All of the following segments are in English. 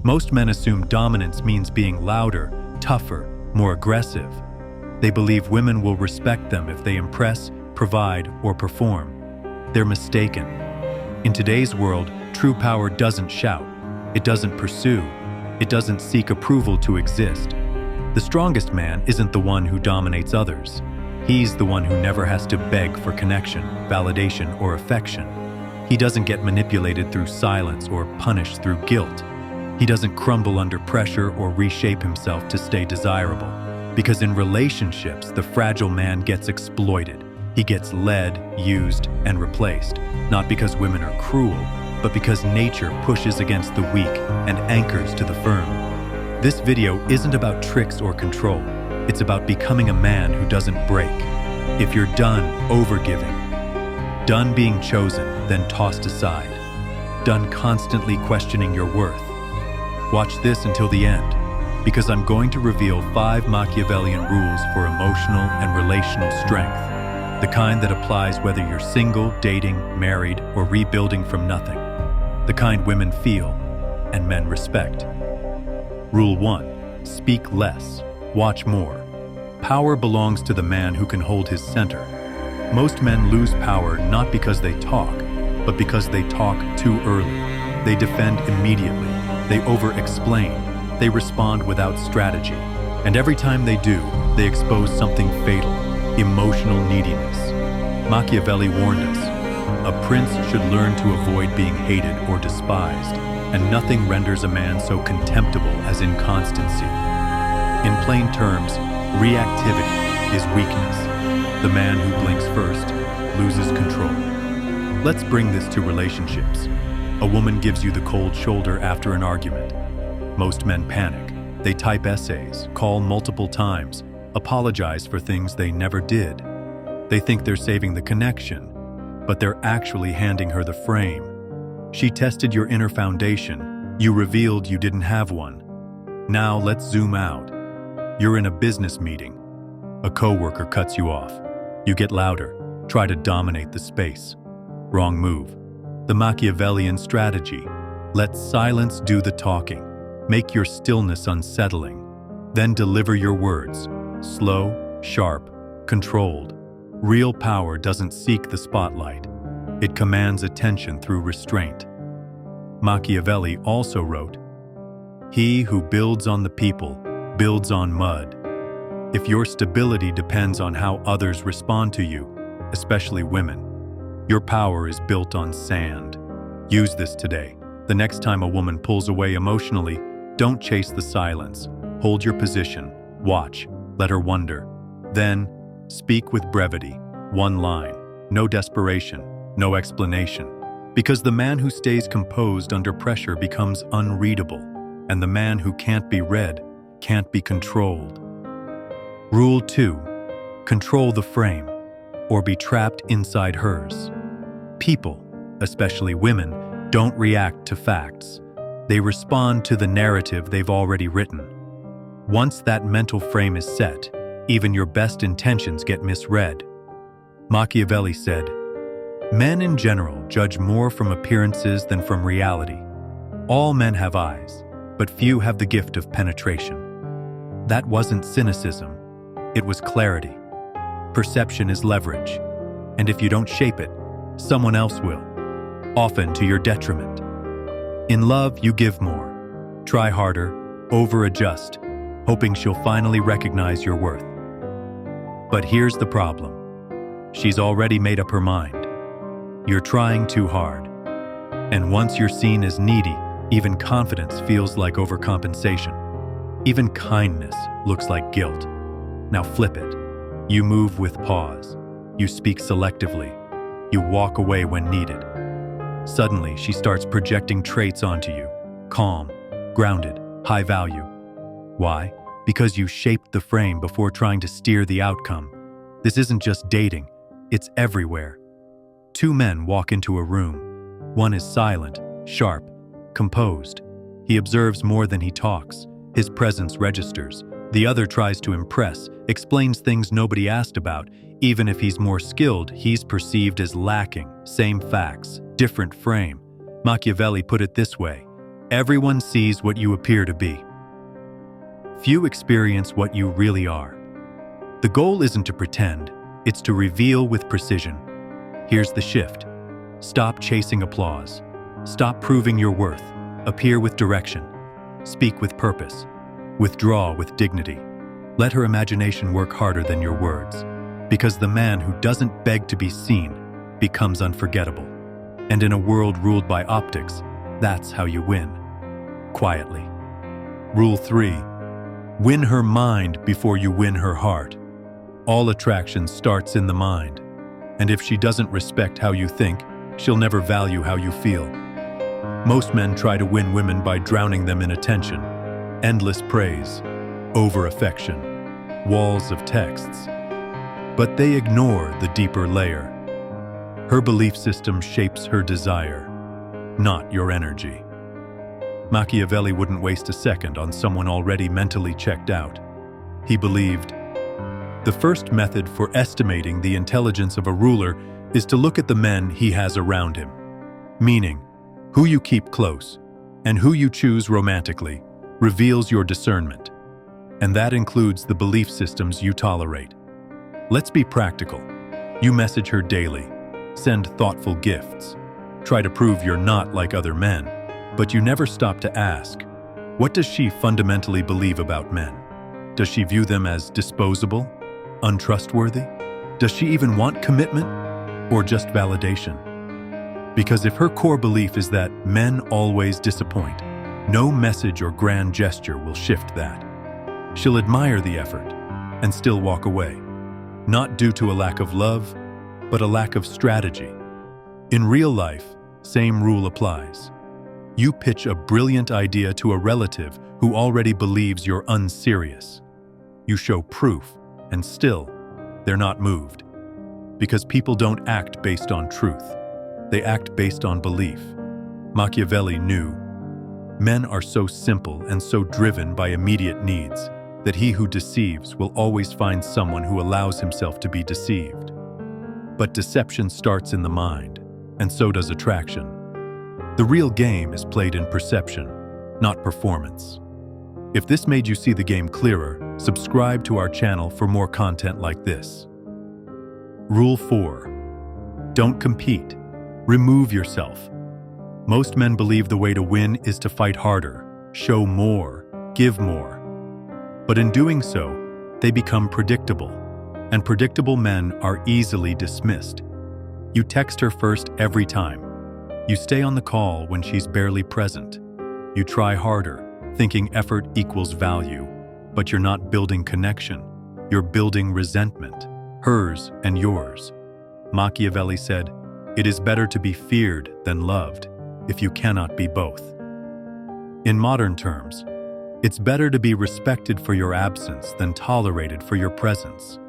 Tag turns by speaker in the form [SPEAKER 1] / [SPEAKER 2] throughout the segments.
[SPEAKER 1] Most men assume dominance means being louder, tougher, more aggressive. They believe women will respect them if they impress, provide, or perform. They're mistaken. In today's world, true power doesn't shout. It doesn't pursue. It doesn't seek approval to exist. The strongest man isn't the one who dominates others. He's the one who never has to beg for connection, validation, or affection. He doesn't get manipulated through silence or punished through guilt. He doesn't crumble under pressure or reshape himself to stay desirable. Because in relationships, the fragile man gets exploited. He gets led, used, and replaced, not because women are cruel, but because nature pushes against the weak and anchors to the firm. This video isn't about tricks or control. It's about becoming a man who doesn't break. If you're done overgiving, done being chosen, then tossed aside, done constantly questioning your worth, watch this until the end, because I'm going to reveal 5 Machiavellian rules for emotional and relational strength, the kind that applies whether you're single, dating, married, or rebuilding from nothing, the kind women feel and men respect. Rule 1. Speak less, watch more. Power belongs to the man who can hold his center. Most men lose power not because they talk, but because they talk too early. They defend immediately. They over-explain. They respond without strategy. And every time they do, they expose something fatal: emotional neediness. Machiavelli warned us, a prince should learn to avoid being hated or despised, and nothing renders a man so contemptible as inconstancy. In plain terms, reactivity is weakness. The man who blinks first loses control. Let's bring this to relationships. A woman gives you the cold shoulder after an argument. Most men panic. They type essays, call multiple times, apologize for things they never did. They think they're saving the connection, but they're actually handing her the frame. She tested your inner foundation. You revealed you didn't have one. Now let's zoom out. You're in a business meeting. A coworker cuts you off. You get louder, try to dominate the space. Wrong move. The Machiavellian strategy: let silence do the talking. Make your stillness unsettling. Then deliver your words. Slow, sharp, controlled. Real power doesn't seek the spotlight. It commands attention through restraint. Machiavelli also wrote, "He who builds on the people builds on mud." If your stability depends on how others respond to you, especially women, your power is built on sand. Use this today. The next time a woman pulls away emotionally, don't chase the silence. Hold your position. Watch. Let her wonder. Then, speak with brevity. One line. No desperation. No explanation. Because the man who stays composed under pressure becomes unreadable, and the man who can't be read can't be controlled. Rule 2. Control the frame, or be trapped inside hers. People, especially women, don't react to facts. They respond to the narrative they've already written. Once that mental frame is set, even your best intentions get misread. Machiavelli said, "Men in general judge more from appearances than from reality. All men have eyes, but few have the gift of penetration." That wasn't cynicism. It was clarity. Perception is leverage, and if you don't shape it, someone else will, often to your detriment. In love, you give more. Try harder, over-adjust, hoping she'll finally recognize your worth. But here's the problem. She's already made up her mind. You're trying too hard. And once you're seen as needy, even confidence feels like overcompensation. Even kindness looks like guilt. Now flip it. You move with pause. You speak selectively. You walk away when needed. Suddenly, she starts projecting traits onto you. Calm, grounded, high value. Why? Because you shaped the frame before trying to steer the outcome. This isn't just dating. It's everywhere. 2 men walk into a room. One is silent, sharp, composed. He observes more than he talks. His presence registers. The other tries to impress, explains things nobody asked about. Even if he's more skilled, he's perceived as lacking. Same facts, different frame. Machiavelli put it this way: Everyone sees what you appear to be. Few experience what you really are. The goal isn't to pretend, it's to reveal with precision. Here's the shift. Stop chasing applause. Stop proving your worth. Appear with direction. Speak with purpose. Withdraw with dignity. Let her imagination work harder than your words. Because the man who doesn't beg to be seen becomes unforgettable. And in a world ruled by optics, that's how you win. Quietly. Rule 3. Win her mind before you win her heart. All attraction starts in the mind. And if she doesn't respect how you think, she'll never value how you feel. Most men try to win women by drowning them in attention, endless praise, over-affection, walls of texts. But they ignore the deeper layer. Her belief system shapes her desire, not your energy. Machiavelli wouldn't waste a second on someone already mentally checked out. He believed, the first method for estimating the intelligence of a ruler is to look at the men he has around him. Meaning, who you keep close and who you choose romantically reveals your discernment. And that includes the belief systems you tolerate. Let's be practical. You message her daily, send thoughtful gifts, try to prove you're not like other men, but you never stop to ask, what does she fundamentally believe about men? Does she view them as disposable, untrustworthy? Does she even want commitment or just validation? Because if her core belief is that men always disappoint, no message or grand gesture will shift that. She'll admire the effort and still walk away, not due to a lack of love, but a lack of strategy. In real life, same rule applies. You pitch a brilliant idea to a relative who already believes you're unserious. You show proof, and still, they're not moved. Because people don't act based on truth. They act based on belief. Machiavelli knew, men are so simple and so driven by immediate needs that he who deceives will always find someone who allows himself to be deceived. But deception starts in the mind, and so does attraction. The real game is played in perception, not performance. If this made you see the game clearer, subscribe to our channel for more content like this. Rule 4. Don't compete. Remove yourself. Most men believe the way to win is to fight harder, show more, give more. But in doing so, they become predictable, and predictable men are easily dismissed. You text her first every time. You stay on the call when she's barely present. You try harder, thinking effort equals value, but you're not building connection. You're building resentment, hers and yours. Machiavelli said, "It is better to be feared than loved, if you cannot be both." In modern terms, it's better to be respected for your absence than tolerated for your presence.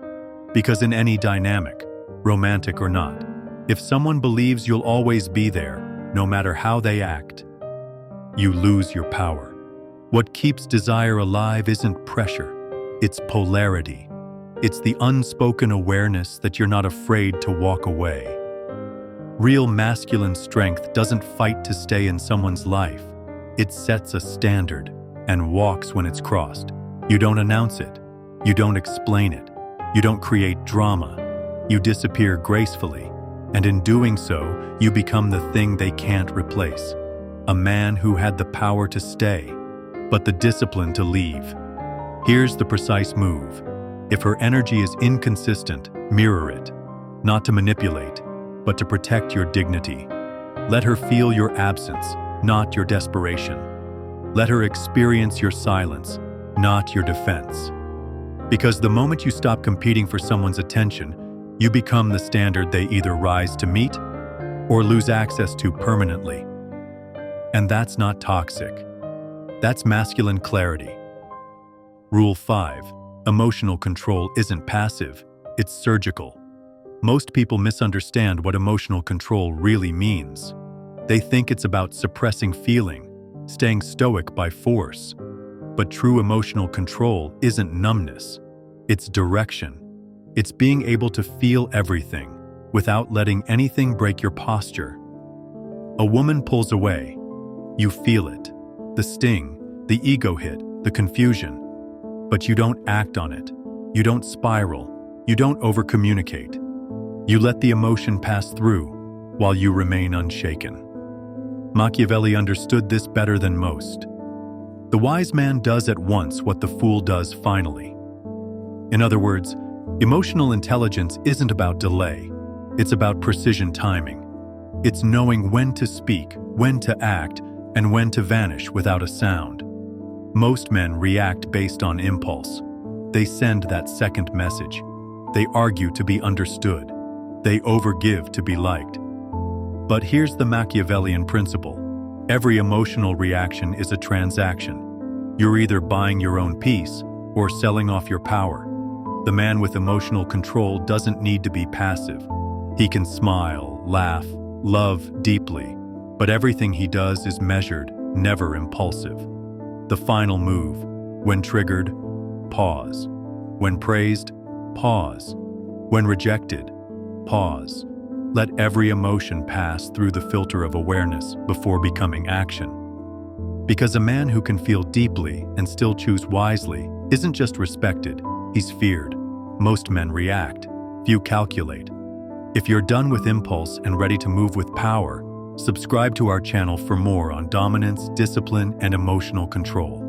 [SPEAKER 1] Because in any dynamic, romantic or not, if someone believes you'll always be there, no matter how they act, you lose your power. What keeps desire alive isn't pressure, it's polarity. It's the unspoken awareness that you're not afraid to walk away. Real masculine strength doesn't fight to stay in someone's life. It sets a standard and walks when it's crossed. You don't announce it. You don't explain it. You don't create drama. You disappear gracefully. And in doing so, you become the thing they can't replace. A man who had the power to stay, but the discipline to leave. Here's the precise move. If her energy is inconsistent, mirror it. Not to manipulate, but to protect your dignity. Let her feel your absence, not your desperation. Let her experience your silence, not your defense. Because the moment you stop competing for someone's attention, you become the standard they either rise to meet or lose access to permanently. And that's not toxic. That's masculine clarity. Rule 5. Emotional control isn't passive, it's surgical. Most people misunderstand what emotional control really means. They think it's about suppressing feeling, staying stoic by force. But true emotional control isn't numbness, it's direction. It's being able to feel everything without letting anything break your posture. A woman pulls away. You feel it. the sting, the ego hit, the confusion. But you don't act on it. You don't spiral. You don't overcommunicate. You let the emotion pass through while you remain unshaken. Machiavelli understood this better than most. The wise man does at once what the fool does finally. In other words, emotional intelligence isn't about delay. It's about precision timing. It's knowing when to speak, when to act, and when to vanish without a sound. Most men react based on impulse. They send that second message. They argue to be understood. They overgive to be liked. But here's the Machiavellian principle. Every emotional reaction is a transaction. You're either buying your own peace or selling off your power. The man with emotional control doesn't need to be passive. He can smile, laugh, love deeply, but everything he does is measured, never impulsive. The final move, when triggered, pause. When praised, pause. When rejected, pause. Let every emotion pass through the filter of awareness before becoming action. Because a man who can feel deeply and still choose wisely isn't just respected, he's feared. Most men react, few calculate. If you're done with impulse and ready to move with power, subscribe to our channel for more on dominance, discipline, and emotional control.